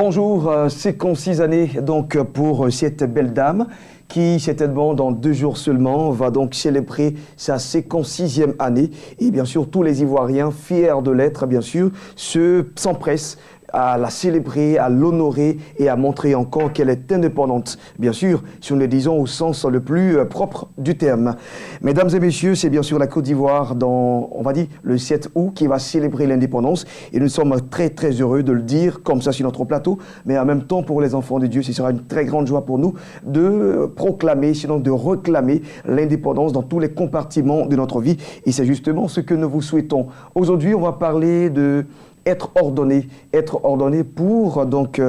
Bonjour, 56 années donc pour cette belle dame qui, certainement dans 2 jours seulement, va donc célébrer sa 56e année. Et bien sûr, tous les Ivoiriens, fiers de l'être, bien sûr, s'empressent à la célébrer, à l'honorer et à montrer encore qu'elle est indépendante. Bien sûr, si nous le disons au sens le plus propre du terme. Mesdames et messieurs, c'est bien sûr la Côte d'Ivoire dans, on va dire, le 7 août qui va célébrer l'indépendance. Et nous sommes très, très heureux de le dire comme ça sur notre plateau. Mais en même temps, pour les enfants de Dieu, ce sera une très grande joie pour nous de proclamer, sinon de réclamer l'indépendance dans tous les compartiments de notre vie. Et c'est justement ce que nous vous souhaitons. Aujourd'hui, on va parler de être ordonné pour donc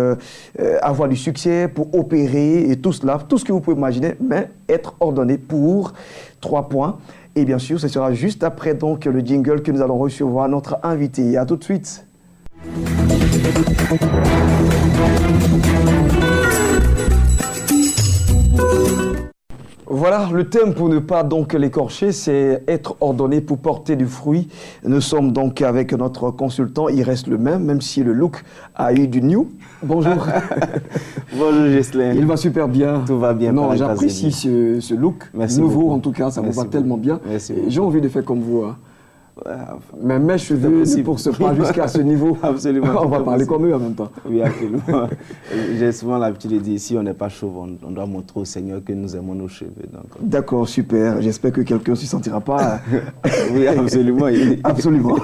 avoir du succès, pour opérer et tout cela, tout ce que vous pouvez imaginer, mais être ordonné pour 3 points. Et bien sûr, ce sera juste après donc le jingle que nous allons recevoir notre invité. À tout de suite. Voilà, le thème pour ne pas donc l'écorcher, c'est être ordonné pour porter du fruit. Nous sommes donc avec notre consultant, il reste le même si le look a eu du new. Bonjour. Bonjour Ghislain. Il va super bien. Tout va bien. Non, j'apprécie ce look. Merci nouveau beaucoup. En tout cas, ça vous va tellement bien. J'ai envie de faire comme vous. Hein. Mais mes cheveux, pour se pas jusqu'à ce niveau. Absolument. On va parler comme eux en même temps. Oui, absolument. J'ai souvent l'habitude de dire, si on n'est pas chauve, on doit montrer au Seigneur que nous aimons nos cheveux. D'accord, super. J'espère que quelqu'un ne s'y sentira pas. Oui, absolument. Absolument.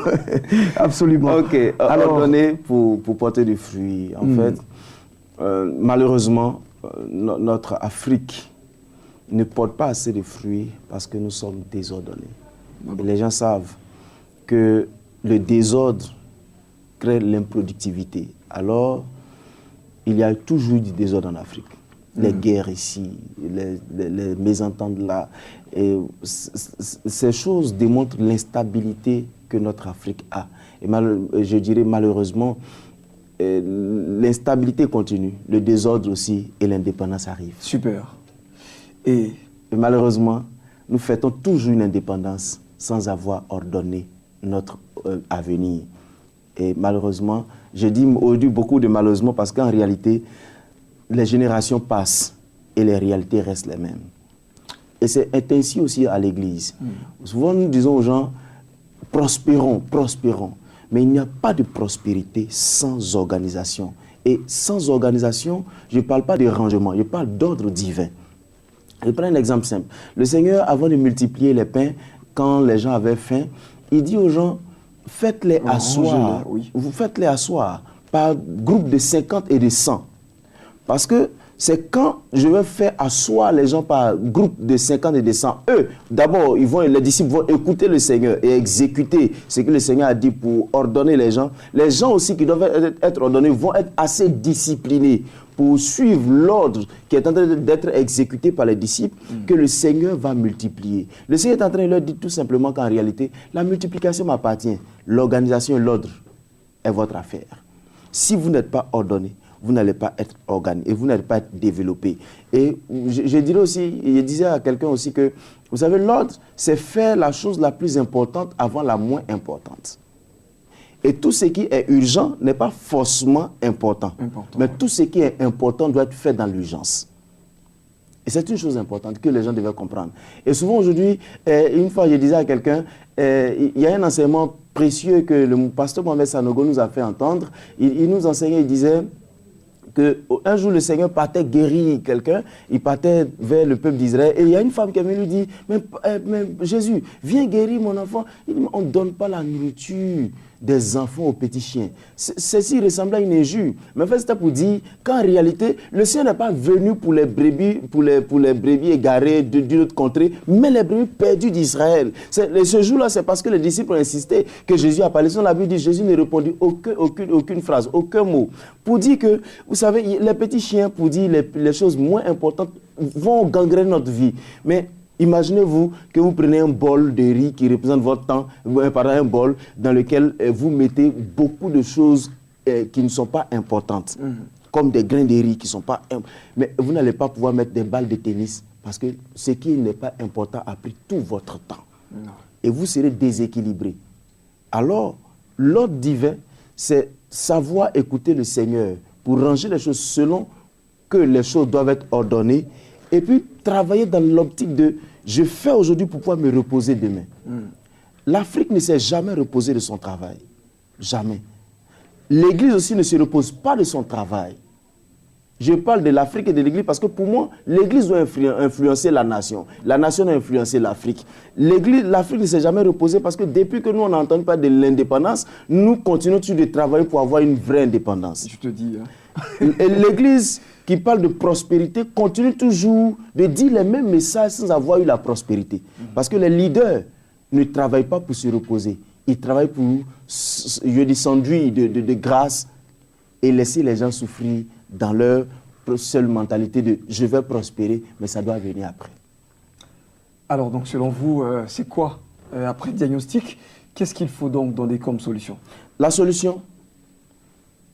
Absolument. Ok, alors, ordonné pour porter du fruit. En fait, malheureusement, notre Afrique ne porte pas assez de fruits parce que nous sommes désordonnés. Et les gens savent que le désordre crée l'improductivité. Alors, il y a toujours du désordre en Afrique. Les guerres ici, les mésententes là. Et ces choses démontrent l'instabilité que notre Afrique a. Et je dirais malheureusement, l'instabilité continue, le désordre aussi et l'indépendance arrivent. Super. Et malheureusement, nous fêtons toujours une indépendance sans avoir ordonné notre avenir. Et malheureusement, je dis aujourd'hui beaucoup de malheureusement parce qu'en réalité, les générations passent et les réalités restent les mêmes. Et c'est ainsi aussi à l'Église. Souvent, nous disons aux gens, prospérons, prospérons. Mais il n'y a pas de prospérité sans organisation. Et sans organisation, je ne parle pas de rangement, je parle d'ordre divin. Je prends un exemple simple. Le Seigneur, avant de multiplier les pains, quand les gens avaient faim, il dit aux gens, faites-les asseoir. Vous faites-les asseoir par groupe de 50 et de 100. Parce que c'est quand je vais faire asseoir les gens par groupe de 50 et de 100, eux, d'abord, les disciples vont écouter le Seigneur et exécuter ce que le Seigneur a dit pour ordonner les gens. Les gens aussi qui doivent être ordonnés vont être assez disciplinés pour suivre l'ordre qui est en train d'être exécuté par les disciples, que le Seigneur va multiplier. Le Seigneur est en train de leur dire tout simplement qu'en réalité, la multiplication m'appartient. L'organisation et l'ordre est votre affaire. Si vous n'êtes pas ordonné, vous n'allez pas être organisé et vous n'allez pas être développé. Et je dirais aussi, je disais à quelqu'un aussi que, vous savez, l'ordre, c'est faire la chose la plus importante avant la moins importante. Et tout ce qui est urgent n'est pas forcément important. Mais tout ce qui est important doit être fait dans l'urgence. Et c'est une chose importante que les gens devaient comprendre. Et souvent aujourd'hui, une fois je disais à quelqu'un, il y a un enseignement précieux que le pasteur Mohamed Sanogo nous a fait entendre. Il nous enseignait, il disait qu'un jour le Seigneur partait guérir quelqu'un, il partait vers le peuple d'Israël, et il y a une femme qui est venue lui dire, mais Jésus, viens guérir mon enfant. Il dit, on ne donne pas la nourriture des enfants aux petits chiens. Ceci ressemblait à une injure. Mais en fait, c'était pour dire qu'en réalité, le Seigneur n'est pas venu pour les brebis, pour les brebis égarées d'une autre contrée, mais les brebis perdues d'Israël. Ce jour-là, c'est parce que les disciples ont insisté que Jésus a parlé. Sinon, la Bible dit Jésus ne répondit aucune phrase, aucun mot. Pour dire que, vous savez, les petits chiens, pour dire les choses moins importantes, vont gangréner notre vie. Mais imaginez-vous que vous prenez un bol de riz qui représente votre temps, un bol dans lequel vous mettez beaucoup de choses qui ne sont pas importantes, comme des grains de riz qui ne sont pas... Mais vous n'allez pas pouvoir mettre des balles de tennis parce que ce qui n'est pas important a pris tout votre temps. Non. Et vous serez déséquilibré. Alors, l'ordre divin, c'est savoir écouter le Seigneur pour ranger les choses selon que les choses doivent être ordonnées, et puis travailler dans l'optique de je fais aujourd'hui pour pouvoir me reposer demain. L'Afrique ne s'est jamais reposée de son travail. Jamais. L'Église aussi ne se repose pas de son travail. Je parle de l'Afrique et de l'Église parce que pour moi, l'Église doit influencer la nation. La nation doit influencer l'Afrique. L'Afrique ne s'est jamais reposée parce que depuis que nous, on n'entend pas de l'indépendance, nous continuons toujours de travailler pour avoir une vraie indépendance. Je te dis. Et l'Église qui parle de prospérité continue toujours de dire les mêmes messages sans avoir eu la prospérité. Parce que les leaders ne travaillent pas pour se reposer. Ils travaillent pour, s'enduire de grâce et laisser les gens souffrir dans leur seule mentalité de « je vais prospérer, mais ça doit venir après ». Alors, donc, selon vous, c'est quoi après le diagnostic, qu'est-ce qu'il faut donc donner comme solution? La solution,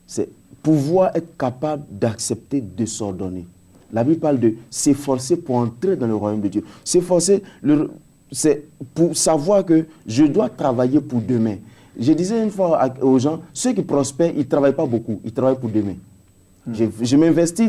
c'est pouvoir être capable d'accepter de s'ordonner. La Bible parle de s'efforcer pour entrer dans le royaume de Dieu. S'efforcer, c'est pour savoir que je dois travailler pour demain. Je disais une fois aux gens, ceux qui prospèrent, ils ne travaillent pas beaucoup, ils travaillent pour demain. Je m'investis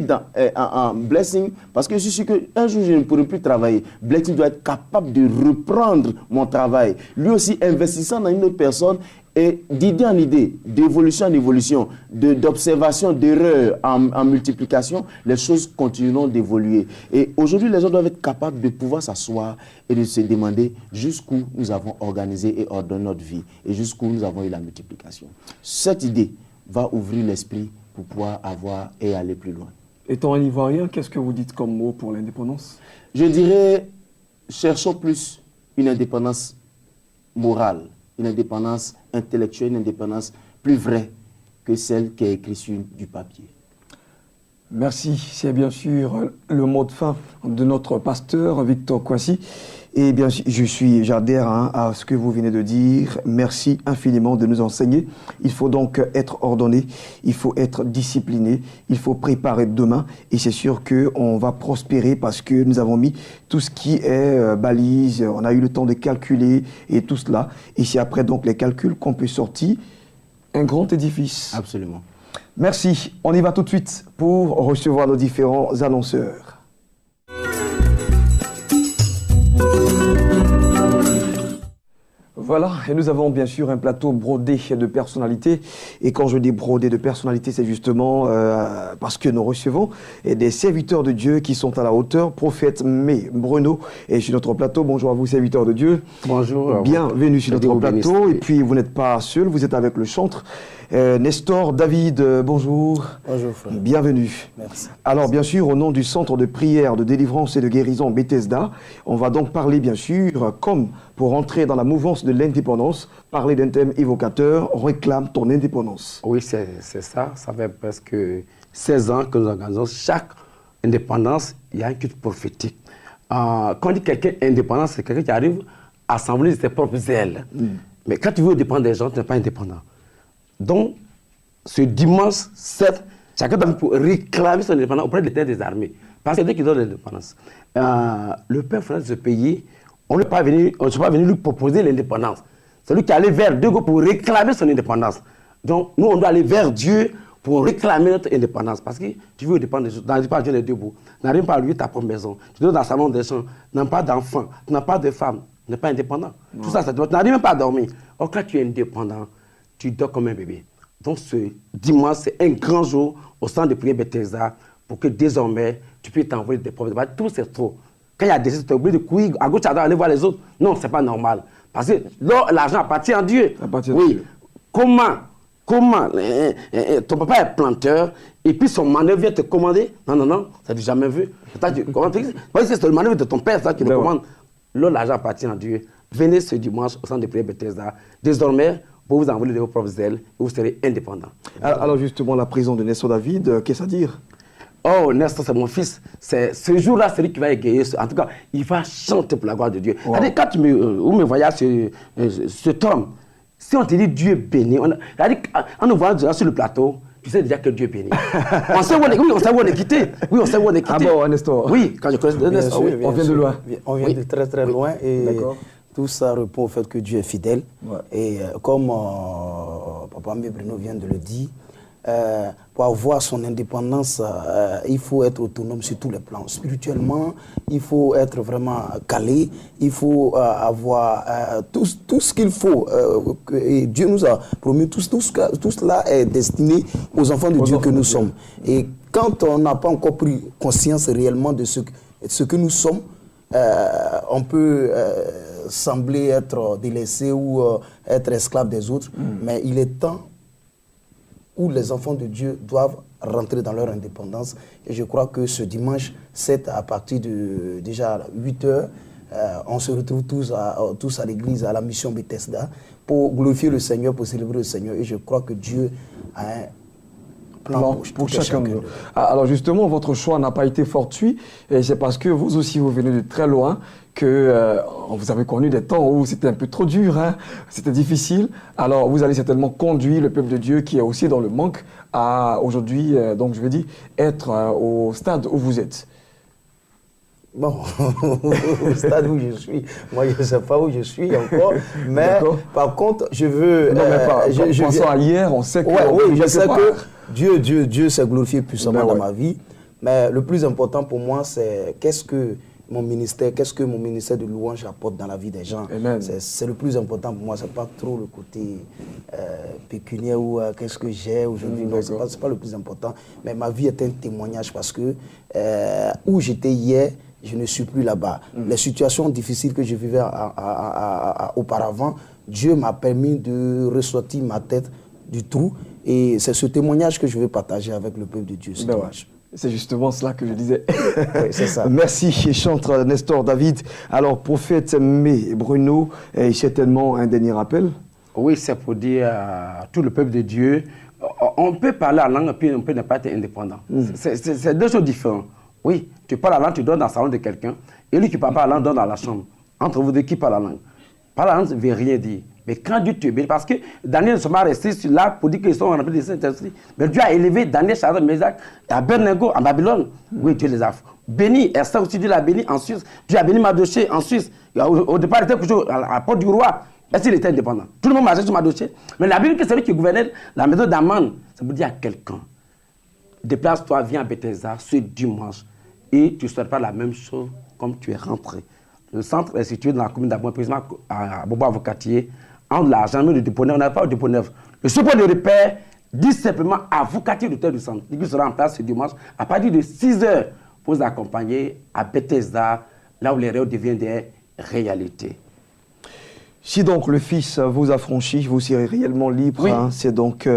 en Blessing parce que je suis sûr qu'un jour je ne pourrai plus travailler. Blessing doit être capable de reprendre mon travail. Lui aussi investissant dans une autre personne et d'idée en idée, d'évolution en évolution, d'observation, d'erreur en multiplication, les choses continueront d'évoluer. Et aujourd'hui, les gens doivent être capables de pouvoir s'asseoir et de se demander jusqu'où nous avons organisé et ordonné notre vie et jusqu'où nous avons eu la multiplication. Cette idée va ouvrir l'esprit pour pouvoir avoir et aller plus loin. Étant un Ivoirien, qu'est-ce que vous dites comme mot pour l'indépendance? Je dirais, cherchons plus une indépendance morale, une indépendance intellectuelle, une indépendance plus vraie que celle qui est écrite sur du papier. Merci. C'est bien sûr le mot de fin de notre pasteur Victor Kwasi. Et bien, j'adhère à ce que vous venez de dire. Merci infiniment de nous enseigner. Il faut donc être ordonné, il faut être discipliné, il faut préparer demain. Et c'est sûr qu'on va prospérer parce que nous avons mis tout ce qui est balise, on a eu le temps de calculer et tout cela. Et c'est après donc les calculs qu'on peut sortir un grand édifice. Absolument. Merci. On y va tout de suite pour recevoir nos différents annonceurs. Voilà, et nous avons bien sûr un plateau brodé de personnalités. Et quand je dis brodé de personnalités, c'est justement parce que nous recevons des serviteurs de Dieu qui sont à la hauteur. Prophète May Bruno est sur notre plateau. Bonjour à vous, serviteurs de Dieu. Bonjour. Bienvenue sur notre plateau. Et puis, vous n'êtes pas seul, vous êtes avec le chantre. Nestor David, bonjour. Bonjour frère. Bienvenue. Merci. Alors bien sûr, au nom du Centre de prière, de délivrance et de guérison Bethesda, on va donc parler bien sûr, comme pour entrer dans la mouvance de l'indépendance, parler d'un thème évocateur, réclame ton indépendance. Oui, c'est ça. Ça fait presque 16 ans que nous organisons. Chaque indépendance, il y a un culte prophétique. Quand on dit quelqu'un indépendant, c'est quelqu'un qui arrive à assembler ses propres ailes. Mais quand tu veux dépendre des gens, tu n'es pas indépendant. Donc, ce dimanche 7, chacun doit pour réclamer son indépendance auprès de l'État des armées. Parce que c'est Dieu qui donne l'indépendance. Le père fondateur de ce pays, on ne peut pas venir lui proposer l'indépendance. C'est lui qui est allé vers Dieu pour réclamer son indépendance. Donc, nous, on doit aller vers Dieu pour réclamer notre indépendance. Parce que tu veux dépendre des choses. N'arrive pas à Dieu les deux bouts. N'arrive pas à lui ta propre maison. Tu dois dans le salon des gens. Tu n'as pas d'enfants. Tu n'as pas de femme. Tu n'es pas indépendant. Non. Tout ça, tu n'arrives même pas à dormir. Or, quand tu es indépendant, tu dors comme un bébé. Donc ce dimanche, c'est un grand jour au centre de prière Bethesda pour que désormais, tu puisses t'envoyer des problèmes. Tout c'est trop. Quand il y a des choses, tu es obligé de courir à gauche, à droite, aller voir les autres. Non, ce n'est pas normal. Parce que l'argent appartient à Dieu. Oui. Comment ton papa est planteur et puis son manœuvre vient te commander? Non, ça n'a jamais vu. C'est le manœuvre de ton père ça, qui te commande. Là, l'argent appartient à Dieu. Venez ce dimanche au centre de prière Bethesda. Désormais, pour vous envoyer de vos propres ailes, vous serez indépendant. Alors justement, la prison de Nestor David, qu'est-ce à dire? Oh, Nestor, c'est mon fils. Ce jour-là, c'est lui qui va égayer. En tout cas, il va chanter pour la gloire de Dieu. Wow. Quand vous me voyez cet homme, si on te dit Dieu béni, en nous voyant sur le plateau, tu sais déjà que Dieu bénit. On sait où on est quitté. Oui, on sait où on est quitté. Ah bon, Nestor? Oui, quand je connais Nestor, oui. On vient de loin. On vient de très très loin. Et tout ça répond au fait que Dieu est fidèle. Ouais. Et comme Papa May Bruno vient de le dire, pour avoir son indépendance, il faut être autonome sur tous les plans. Spirituellement, il faut être vraiment calé, il faut avoir tout ce qu'il faut. Et Dieu nous a promis, tout cela est destiné aux enfants de Dieu que nous sommes. Et quand on n'a pas encore pris conscience réellement de ce que nous sommes, on peut sembler être délaissé ou être esclave des autres, mais il est temps où les enfants de Dieu doivent rentrer dans leur indépendance. Et je crois que ce dimanche 7, à partir de déjà 8 heures, on se retrouve tous à l'église, à la mission Bethesda, pour glorifier le Seigneur, pour célébrer le Seigneur. Et je crois que Dieu a un plan pour chacun de nous. Alors justement, votre choix n'a pas été fortuit, et c'est parce que vous aussi, vous venez de très loin, que vous avez connu des temps où c'était un peu trop dur, hein, c'était difficile. Alors vous allez certainement conduire le peuple de Dieu qui est aussi dans le manque à aujourd'hui, donc je veux dire, être au stade où vous êtes. Bon, au stade où je suis, moi je ne sais pas où je suis encore, mais par contre je veux... Non mais pas, pensons à hier, on sait que... oui, je sais que Dieu s'est glorifié puissamment dans ma vie, mais le plus important pour moi c'est qu'est-ce que mon ministère de louange apporte dans la vie des gens. C'est le plus important pour moi, c'est pas trop le côté pécuniaire ou qu'est-ce que j'ai aujourd'hui, non, c'est pas le plus important, mais ma vie est un témoignage parce que où j'étais hier, je ne suis plus là-bas. Les situations difficiles que je vivais auparavant, Dieu m'a permis de ressortir ma tête du trou et c'est ce témoignage que je veux partager avec le peuple de Dieu. C'est justement cela que je disais. Oui, c'est ça. Merci, chantre Nestor David. Alors, prophète May Bruno, certainement un dernier rappel. Oui, c'est pour dire à tout le peuple de Dieu, on peut parler la langue et puis on peut ne pas être indépendant. C'est deux choses différentes. Oui, tu parles la langue, tu donnes dans le salon de quelqu'un, et lui qui parle pas la langue, donne dans la chambre. Entre vous deux, qui parle la langue? Parler la langue, ça ne veut rien dire. Mais quand Dieu te bénit, parce que Daniel ne sont pas restés là pour dire qu'ils sont remplis de Saint-Esprit. Mais Dieu a élevé Daniel, Shadrach, Meshach, à Abednego, en Babylone. Oui, Dieu les a bénis. Esther aussi, Dieu l'a béni en Suisse. Dieu a béni Mardochée en Suisse. Au départ, il était toujours à la porte du roi. Est-ce qu'il était indépendant? Tout le monde marchait sur Mardochée. Mais la Bible, c'est lui qui gouvernait la maison d'Aman. Ça veut dire à quelqu'un, déplace-toi, viens à Bethesda ce dimanche. Et tu ne seras pas la même chose comme tu es rentré. Le centre est situé dans la commune d'Abon, précisément à Bobo-Avocatier, entre la gendarmerie de Dépôt-Neuf. On n'a pas au Dépôt-Neuf. Le support de repère dit simplement Avocatier de terre du centre. Il sera en place ce dimanche à partir de 6 heures pour vous accompagner à Bethesda, là où les rêves deviennent des réalités. Si donc le Fils vous affranchit, vous serez réellement libre. Oui. Hein, c'est donc,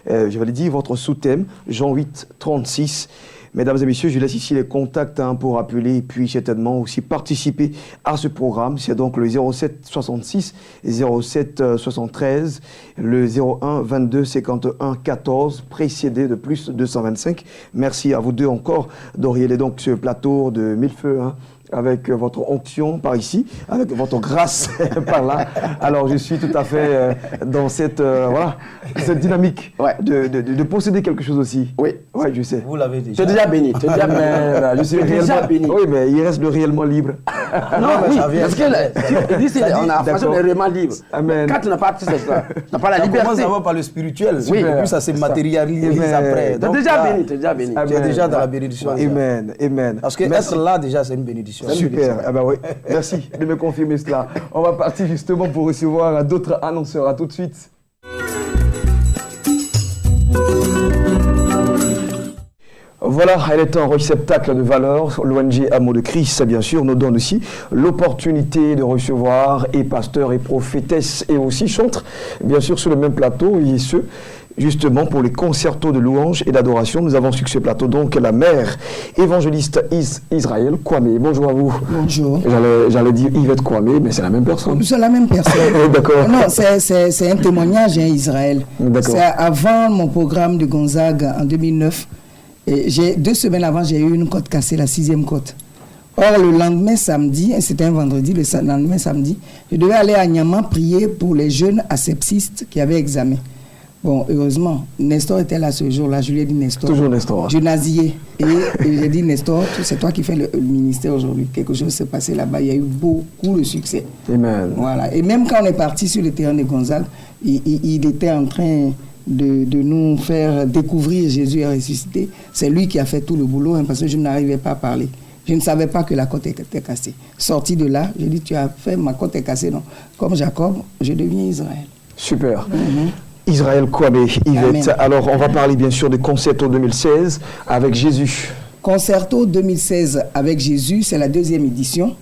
je vais le dire, votre sous-thème, Jean 8, 36. Mesdames et messieurs, je laisse ici les contacts pour appeler et puis certainement aussi participer à ce programme. C'est donc le 07 66 07 73, le 01 22 51 14, précédé de plus 225. Merci à vous deux encore d'orienter donc ce plateau de mille feux, hein, avec votre onction par ici, avec votre grâce par là. Alors je suis tout à fait dans cette dynamique de posséder quelque chose aussi. Oui, je sais. Vous l'avez déjà. Tu es déjà béni. Tu es déjà béni. Je suis déjà béni. Oui, mais il reste le réellement libre. Non, oui, parce que on a franchi le réellement libre. Amen. Quand tu n'as pas tout ça, tu n'as pas la liberté. On commence d'abord par le spirituel. Oui, et puis ça se matérialise après. Tu es déjà béni. Tu es déjà béni. Tu es déjà dans la bénédiction. Amen. Amen. Parce que être là déjà, c'est une bénédiction. Super, ah ben oui. Merci de me confirmer cela. On va partir justement pour recevoir d'autres annonceurs. À tout de suite. Voilà, elle est un réceptacle de valeur. L'ONG Amour de Christ, bien sûr, nous donne aussi l'opportunité de recevoir et pasteurs et prophétesses et aussi chantres, bien sûr, sur le même plateau, et ce, justement pour les concertos de louange et d'adoration. Nous avons sur ce plateau donc la mère évangéliste Israël Kwame. Bonjour à vous. Bonjour. J'allais dire Yvette Kwame, mais c'est la même personne. C'est la même personne. D'accord. Non, c'est un témoignage, hein, Israël. D'accord. C'est avant mon programme de Gonzague en 2009. Et 2 semaines avant, j'ai eu une côte cassée, la 6e côte. Or, le lendemain samedi, c'était un vendredi, le lendemain samedi, je devais aller à Niamey prier pour les jeunes asepsistes qui avaient examen. Bon, heureusement, Nestor était là ce jour-là. Je lui ai dit, Nestor. Toujours Nestor. Je nasillais. Et j'ai dit, Nestor, c'est toi qui fais le ministère aujourd'hui. Quelque chose s'est passé là-bas. Il y a eu beaucoup de succès. Amen. Voilà. Et même quand on est parti sur le terrain de Gonzague, il était en train de nous faire découvrir Jésus est ressuscité. C'est lui qui a fait tout le boulot, parce que je n'arrivais pas à parler. Je ne savais pas que la côte était cassée. Sorti de là, j'ai dit, tu as fait, ma côte est cassée. Non. Comme Jacob, je deviens Israël. Super. Israël Kwame, Yvette. Amen. Alors, on va parler bien sûr de Concerto 2016 avec Jésus. Concerto 2016 avec Jésus, c'est la 2e édition.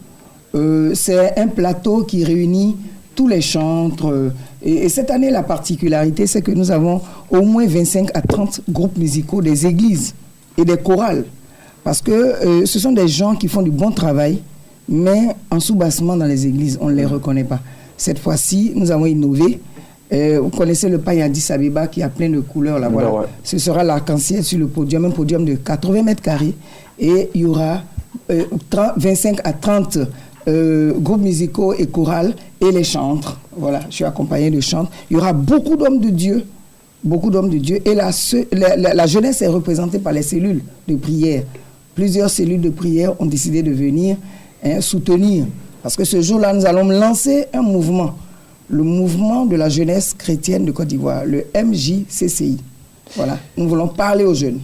C'est un plateau qui réunit tous les chantres. Et cette année, la particularité, c'est que nous avons au moins 25 à 30 groupes musicaux des églises et des chorales. Parce que ce sont des gens qui font du bon travail, mais en sous-bassement dans les églises, on ne les reconnaît pas. Cette fois-ci, nous avons innové. Vous connaissez le paille Addis Abeba qui a plein de couleurs là, voilà. Ouais. Ce sera l'arc-en-ciel sur le podium, un podium de 80 mètres carrés. Et il y aura 25 à 30 groupes musicaux et chorales et les chantres. Voilà, je suis accompagné de chantres. Il y aura beaucoup d'hommes de Dieu. Beaucoup d'hommes de Dieu. Et la jeunesse est représentée par les cellules de prière. Plusieurs cellules de prière ont décidé de venir soutenir. Parce que ce jour-là, nous allons lancer un mouvement. Le mouvement de la jeunesse chrétienne de Côte d'Ivoire, le MJCCI. Voilà, nous voulons parler aux jeunes.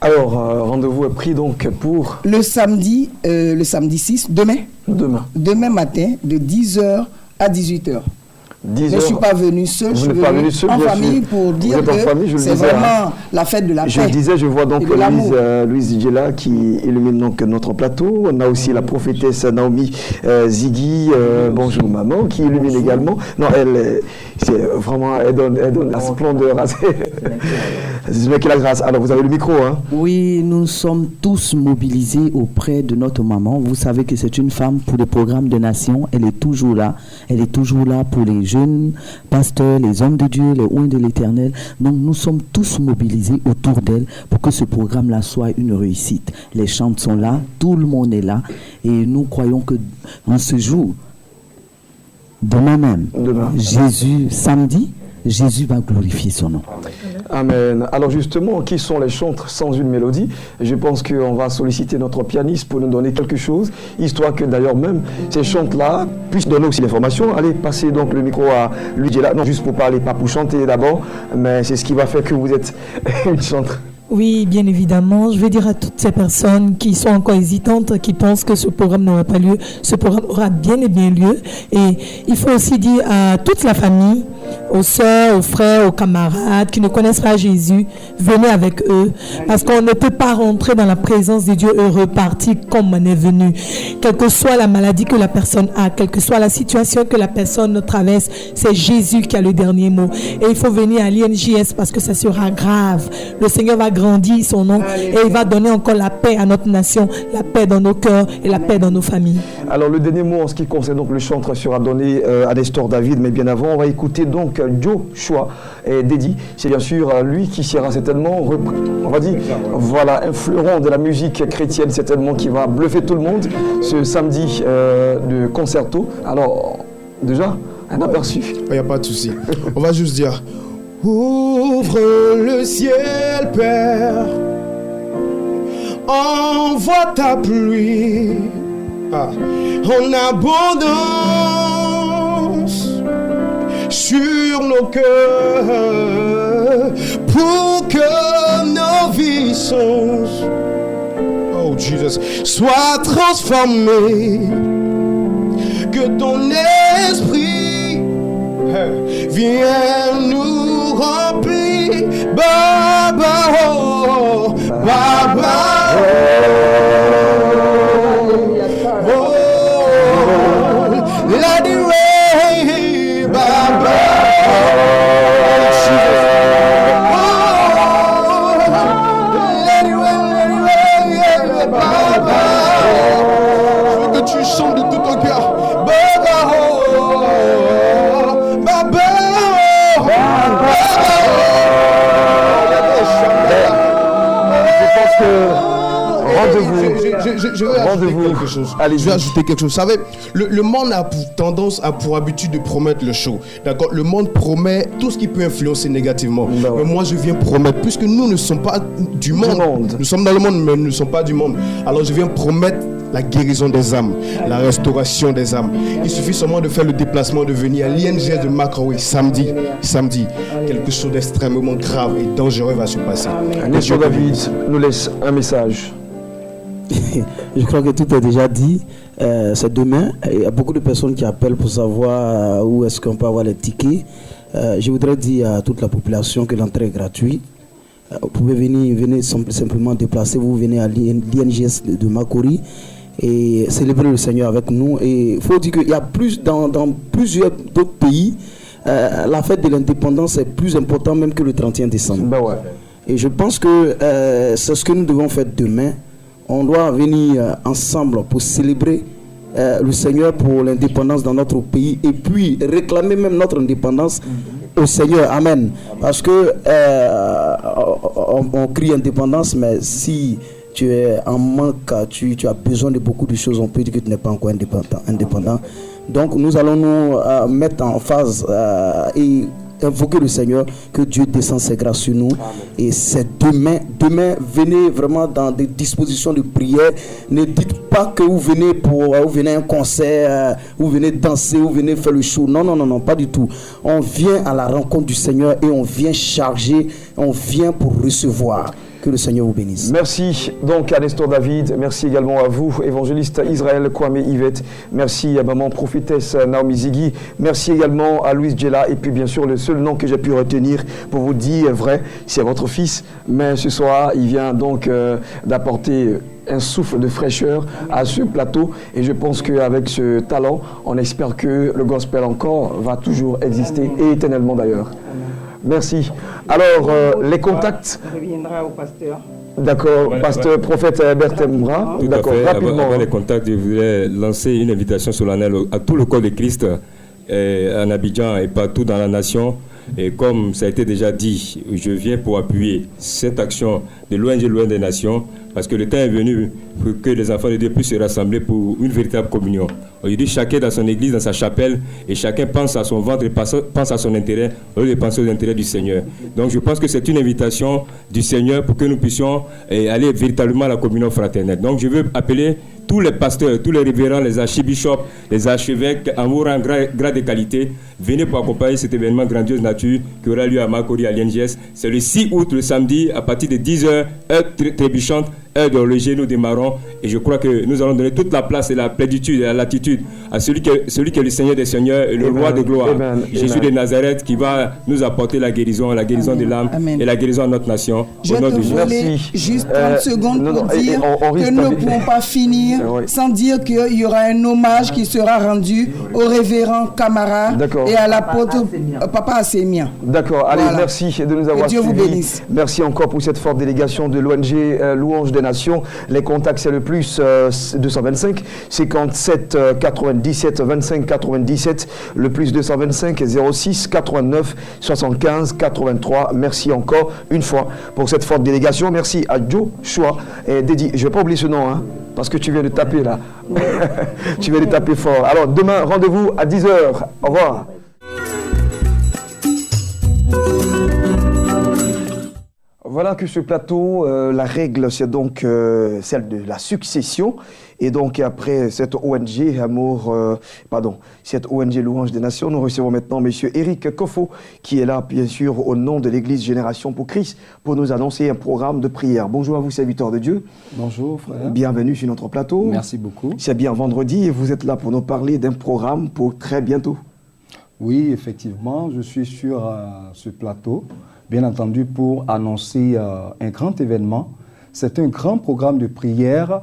Alors, rendez-vous est pris donc pour... Le samedi 6, demain. Demain matin, de 10h à 18h. Je ne suis pas venu seul, je suis venu en famille pour dire que c'est vraiment la fête de la paix. Je le disais, je vois donc Louise Djela qui illumine donc notre plateau. On a aussi la prophétesse Naomi Ziggy, bonjour maman, qui illumine également. Non, elle donne la splendeur. C'est vrai qu'il a la grâce. Alors, vous avez le micro, hein? Oui, nous sommes tous mobilisés auprès de notre maman. Vous savez que c'est une femme pour les programmes de nation. Elle est toujours là. Elle est toujours là pour les jeunes pasteurs, les hommes de Dieu, les oints de l'Éternel. Donc nous sommes tous mobilisés autour d'elle pour que ce programme-là soit une réussite. Les chants sont là, tout le monde est là et nous croyons que en ce jour, demain même, Jésus, samedi, Jésus va glorifier son nom. Amen. Alors justement, qui sont les chantres sans une mélodie? Je pense qu'on va solliciter notre pianiste pour nous donner quelque chose, histoire que d'ailleurs même ces chantres-là puissent donner aussi l'information. Allez, passez donc le micro à lui, non juste pour parler, pas pour chanter d'abord, mais c'est ce qui va faire que vous êtes une chantre. Oui, bien évidemment. Je vais dire à toutes ces personnes qui sont encore hésitantes, qui pensent que ce programme n'aura pas lieu. Ce programme aura bien et bien lieu. Et il faut aussi dire à toute la famille, aux sœurs, aux frères, aux camarades qui ne connaissent pas Jésus, venez avec eux. Parce qu'on ne peut pas rentrer dans la présence de Dieu et repartir comme on est venu. Quelle que soit la maladie que la personne a, quelle que soit la situation que la personne traverse, c'est Jésus qui a le dernier mot. Et il faut venir à l'INJS parce que ça sera grave. Le Seigneur va grandir son nom et il va donner encore la paix à notre nation, la paix dans nos cœurs et la paix dans nos familles. Alors le dernier mot en ce qui concerne donc le chantre sera donné à Nestor David, mais bien avant on va écouter donc Joshua et Dedi. C'est bien sûr lui qui sera certainement, on va dire, voilà, un fleuron de la musique chrétienne certainement qui va bluffer tout le monde ce samedi de concerto. Alors déjà un aperçu. Il n'y a pas de souci. On va juste dire ouvre le ciel, Père, envoie ta pluie en abondance sur nos cœurs pour que nos vies soient transformées, que ton esprit vienne nous remplir, Baba, oh, Baba, oh, let it rain, Baba, oh, let it rain, Baba, je veux que tu chantes de tout ton cœur, Baba, oh, Baba, je vais ajouter quelque chose. Allez, je vais ajouter quelque chose. Vous savez, le monde a tendance à pour habitude de promettre le show. D'accord? Le monde promet tout ce qui peut influencer négativement. Non. Mais moi, je viens promettre, puisque nous ne sommes pas du monde. Nous sommes dans le monde, mais nous ne sommes pas du monde. Alors, je viens promettre la guérison des âmes, la restauration des âmes. Il suffit seulement de faire le déplacement, de venir à l'INGS de Makaoui samedi. Quelque chose d'extrêmement grave et dangereux va se passer. Nestor David nous laisse un message. Je crois que tout est déjà dit. C'est demain. Il y a beaucoup de personnes qui appellent pour savoir où est-ce qu'on peut avoir les tickets. Je voudrais dire à toute la population que l'entrée est gratuite. Vous pouvez venir simplement déplacer. Vous venez à l'INGS de Makori et célébrer le Seigneur avec nous. Et il faut dire qu'il y a dans plusieurs d'autres pays, la fête de l'indépendance est plus importante même que le 31 décembre. Ben ouais. Et je pense que c'est ce que nous devons faire demain. On doit venir ensemble pour célébrer le Seigneur pour l'indépendance dans notre pays et puis réclamer même notre indépendance au Seigneur. Amen. Parce que on crie indépendance, mais si tu es en manque, tu as besoin de beaucoup de choses, on peut dire que tu n'es pas encore indépendant. Donc nous allons nous mettre en phase et invoquer le Seigneur, que Dieu descende ses grâces sur nous. Amen. Et c'est demain, venez vraiment dans des dispositions de prière. Ne dites pas que vous venez à un concert, vous venez danser, vous venez faire le show. Non, pas du tout. On vient à la rencontre du Seigneur et on vient charger, on vient pour recevoir. Que le Seigneur vous bénisse. Merci donc à Nestor David. Merci également à vous, évangéliste Israël Kwame Yvette. Merci à maman prophétesse Naomi Ziggy. Merci également à Louise Djela. Et puis bien sûr, le seul nom que j'ai pu retenir pour vous dire vrai, c'est votre fils. Mais ce soir, il vient donc d'apporter un souffle de fraîcheur à ce plateau. Et je pense qu'avec ce talent, on espère que le gospel encore va toujours exister et éternellement d'ailleurs. Merci. Alors, les contacts. On reviendra au pasteur. D'accord, pasteur, prophète Bertembra. D'accord, rapidement. Avant les contacts, je voudrais lancer une invitation solennelle à tout le corps de Christ en Abidjan et partout dans la nation. Et comme ça a été déjà dit, je viens pour appuyer cette action de l'ONG des Nations, parce que le temps est venu pour que les enfants de Dieu puissent se rassembler pour une véritable communion. Aujourd'hui, chacun dans son église, dans sa chapelle, et chacun pense à son ventre et pense à son intérêt, au lieu de penser aux intérêts du Seigneur. Donc je pense que c'est une invitation du Seigneur pour que nous puissions aller véritablement à la communion fraternelle. Donc je veux appeler tous les pasteurs, tous les révérends, les archibishops, les archevêques en haut rang, grade et qualité, venez pour accompagner cet événement grandieuse nature qui aura lieu à Makori, à l'INGS. C'est le 6 août, le samedi, à partir de 10h, heure trébuchante, heure d'horloger, nous démarrons. Et je crois que nous allons donner toute la place et la plénitude et la latitude à celui qui est le Seigneur des Seigneurs et le roi de gloire, Jésus de Nazareth, qui va nous apporter la guérison de l'âme et la guérison à notre nation. Je te voulais juste 30 secondes pour dire que nous ne pouvons pas finir sans dire qu'il y aura un hommage qui sera rendu au révérend Camara et à l'apôtre Papa Assémien. D'accord, allez, voilà. Merci de nous avoir suivis. Dieu vous bénisse. Merci encore pour cette forte délégation de l'ONG Louange des Nations. Les contacts, c'est le plus 225 57 97 25 97, le plus 225 06 89 75 83. Merci encore une fois pour cette forte délégation. Merci à Joshua et Dédi. Je ne vais pas oublier ce nom, hein, parce que tu viens de taper là. Tu viens de taper fort. Alors demain, rendez-vous à 10h. Au revoir. Voilà que ce plateau, la règle, c'est donc celle de la succession. Et donc, après cette ONG cette ONG Louange des Nations, nous recevons maintenant M. Éric Kofo, qui est là, bien sûr, au nom de l'Église Génération pour Christ, pour nous annoncer un programme de prière. Bonjour à vous, serviteurs de Dieu. Bonjour, frère. Bienvenue sur notre plateau. Merci beaucoup. C'est bien vendredi et vous êtes là pour nous parler d'un programme pour très bientôt. Oui, effectivement, je suis sur ce plateau, bien entendu, pour annoncer un grand événement. C'est un grand programme de prière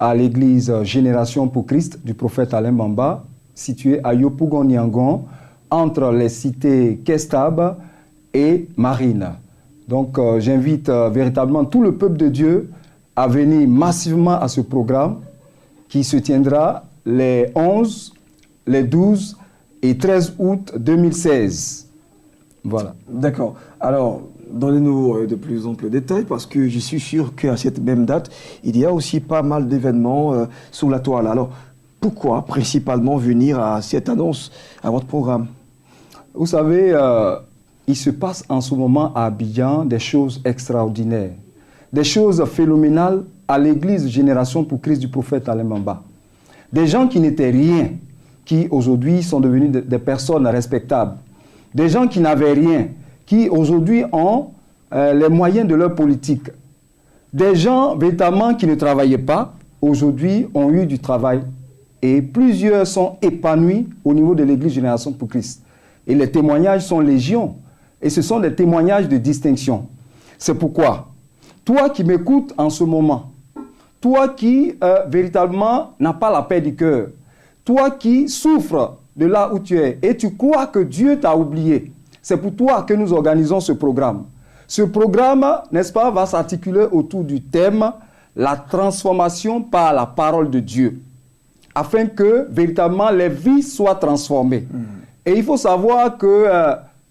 à l'église Génération pour Christ du prophète Alain Bamba, située à Yopougon-Niangon, entre les cités Kestab et Marine. Donc j'invite véritablement tout le peuple de Dieu à venir massivement à ce programme qui se tiendra les 11, les 12 et 13 août 2016. Voilà. D'accord. Alors, donnez-nous de plus amples détails parce que je suis sûr qu'à cette même date, il y a aussi pas mal d'événements sous la toile. Alors, pourquoi principalement venir à cette annonce, à votre programme? Vous savez, il se passe en ce moment à Abidjan des choses extraordinaires. des choses phénoménales à l'église Génération pour Christ du prophète Alain Mamba. Des gens qui n'étaient rien, qui aujourd'hui sont devenus des personnes respectables. Des gens qui n'avaient rien, qui aujourd'hui ont les moyens de leur politique. Des gens véritablement qui ne travaillaient pas, aujourd'hui ont eu du travail. Et plusieurs sont épanouis au niveau de l'église Génération pour Christ. Et les témoignages sont légion. Et ce sont des témoignages de distinction. C'est pourquoi, toi qui m'écoutes en ce moment, toi qui véritablement n'as pas la paix du cœur, toi qui souffres de là où tu es et tu crois que Dieu t'a oublié, c'est pour toi que nous organisons ce programme. Ce programme, n'est-ce pas, va s'articuler autour du thème « La transformation par la parole de Dieu » afin que véritablement les vies soient transformées. Et il faut savoir que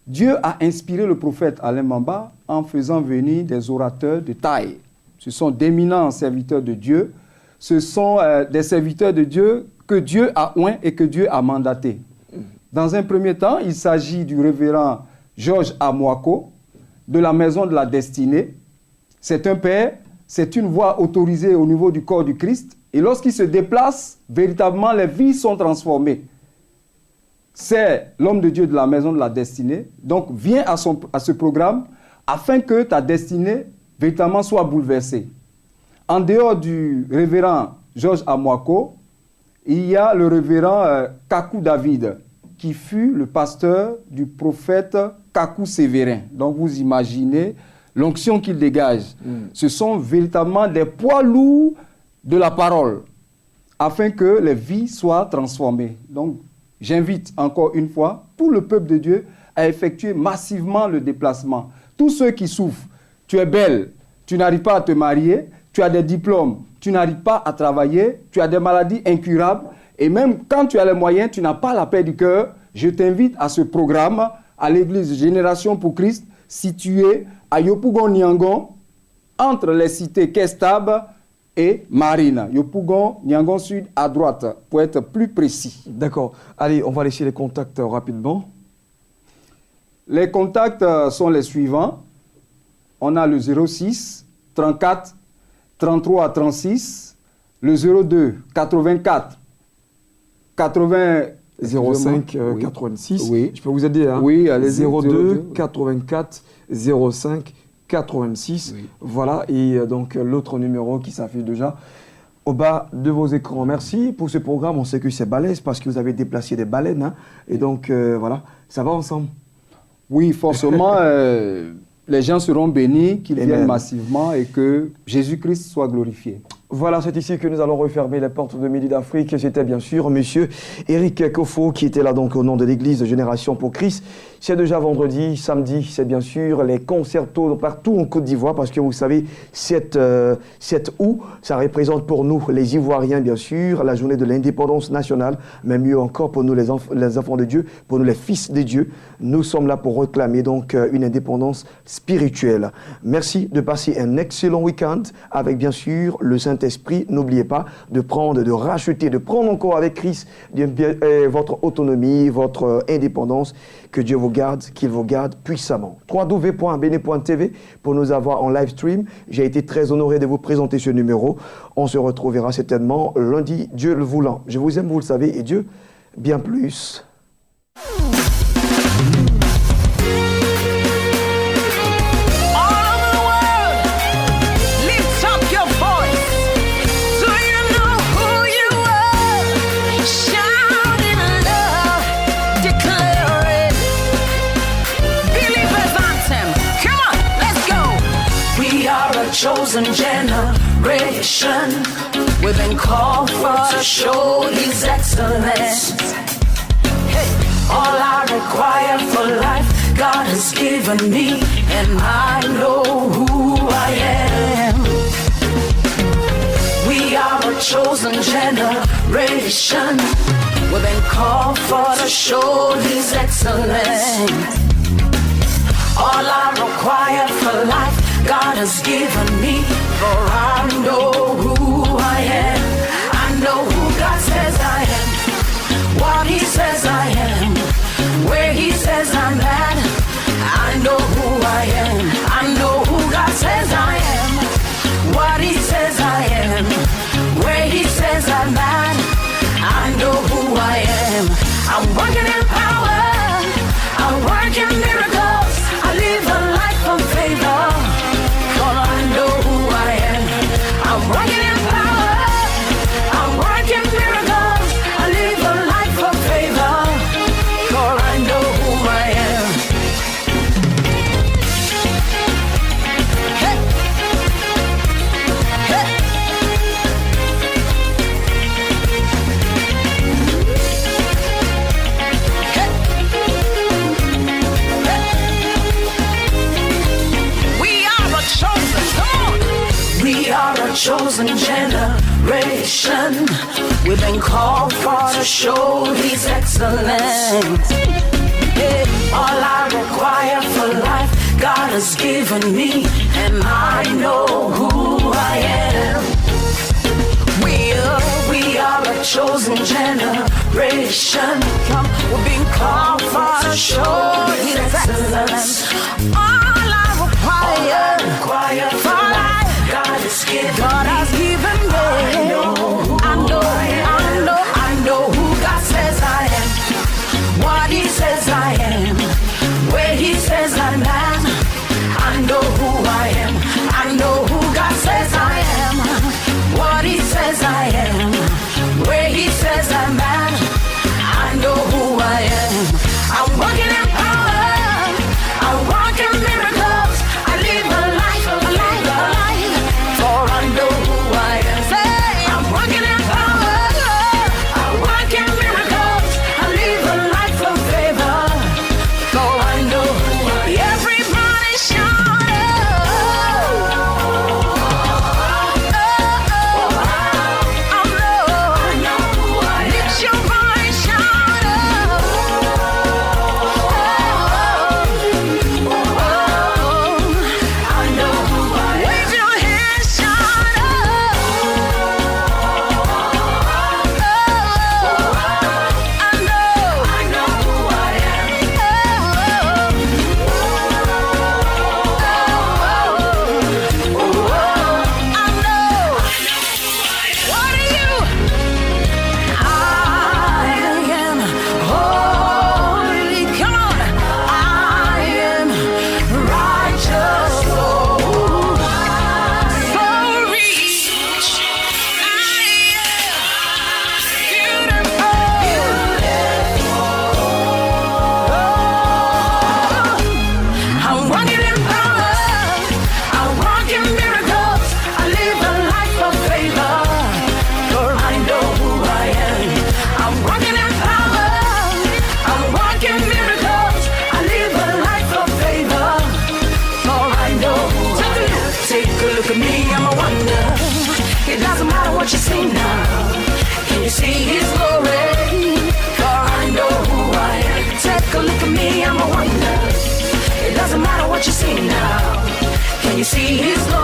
Dieu a inspiré le prophète Alain Mamba en faisant venir des orateurs de taille. Ce sont d'éminents serviteurs de Dieu. Ce sont des serviteurs de Dieu que Dieu a oint et que Dieu a mandaté. Dans un premier temps, il s'agit du révérend Georges Amoako, de la Maison de la Destinée. C'est un père, c'est une voix autorisée au niveau du corps du Christ. Et lorsqu'il se déplace, véritablement, les vies sont transformées. C'est l'homme de Dieu de la Maison de la Destinée. Donc, viens à ce programme afin que ta destinée véritablement soit bouleversée. En dehors du révérend Georges Amoako, il y a le révérend Kakou David, qui fut le pasteur du prophète Kakou Sévérin. Donc, vous imaginez l'onction qu'il dégage. Ce sont véritablement des poids lourds de la parole, afin que les vies soient transformées. Donc, j'invite encore une fois tout le peuple de Dieu à effectuer massivement le déplacement. Tous ceux qui souffrent, tu es belle, tu n'arrives pas à te marier, tu as des diplômes, tu n'arrives pas à travailler, tu as des maladies incurables, et même quand tu as les moyens, tu n'as pas la paix du cœur, je t'invite à ce programme, à l'église Génération pour Christ, située à Yopougon-Niangon, entre les cités Kestab et Marine. Yopougon-Niangon Sud à droite, pour être plus précis. D'accord. Allez, on va laisser les contacts rapidement. Les contacts sont les suivants. On a le 06 34 33 36, le 02 84 80 05 86. Oui. Je peux vous aider, hein? Oui, allez-y. 02 84 05 86. Oui. Voilà, et donc l'autre numéro qui s'affiche déjà au bas de vos écrans. Merci pour ce programme. On sait que c'est balèze parce que vous avez déplacé des baleines. Hein? Et donc, voilà, ça va ensemble. Oui, forcément, les gens seront bénis, qu'ils viennent massivement et que Jésus-Christ soit glorifié. Voilà, c'est ici que nous allons refermer les portes de Midi d'Afrique. C'était bien sûr monsieur Éric Kofo qui était là donc au nom de l'église Génération pour Christ. C'est déjà vendredi, samedi, c'est bien sûr les concertos partout en Côte d'Ivoire parce que vous savez, 7 août, ça représente pour nous les Ivoiriens bien sûr, la journée de l'indépendance nationale, mais mieux encore pour nous les enfants de Dieu, pour nous les fils de Dieu. Nous sommes là pour réclamer donc une indépendance spirituelle. Merci de passer un excellent week-end avec bien sûr le Saint-Esprit. N'oubliez pas de prendre, de racheter, de prendre encore avec Christ votre autonomie, votre indépendance. Que Dieu vous garde, qu'il vous garde puissamment. www.bene.tv pour nous avoir en live stream. J'ai été très honoré de vous présenter ce numéro. On se retrouvera certainement lundi, Dieu le voulant. Je vous aime, vous le savez, et Dieu, bien plus. Chosen generation, we've been called for to show His excellence. Hey, all I require for life, God has given me, and I know who I am. We are a chosen generation, we've been called for to show His excellence. All I require for life, God has given me, for I know who I am. I know who God says I am, what He says I am, where He says I'm at. I know who I am, I know who God says I am. chosen generation. We've been called for to show He's excellent. Yeah, all I require for life, God has given me, and I know who I am. We are a chosen generation. Come, we're being called for to show His excellence. All I require for life, God has given me. I know who God says I am, what He says I am, where He says I'm at. I know who I am. I know who God says I am, what He says I am, where He says I'm at. I know who I am. I'm walking in power, I walk in miracles, I live a life, for I know who I am. Say, I'm walking in power, I walk in miracles, I live a life of favor, for I know who I am. Everybody shout. You see now, can you see His glory? For I know who I am. Take a look at me, I'm a wonder. It doesn't matter what you see now, can you see His glory?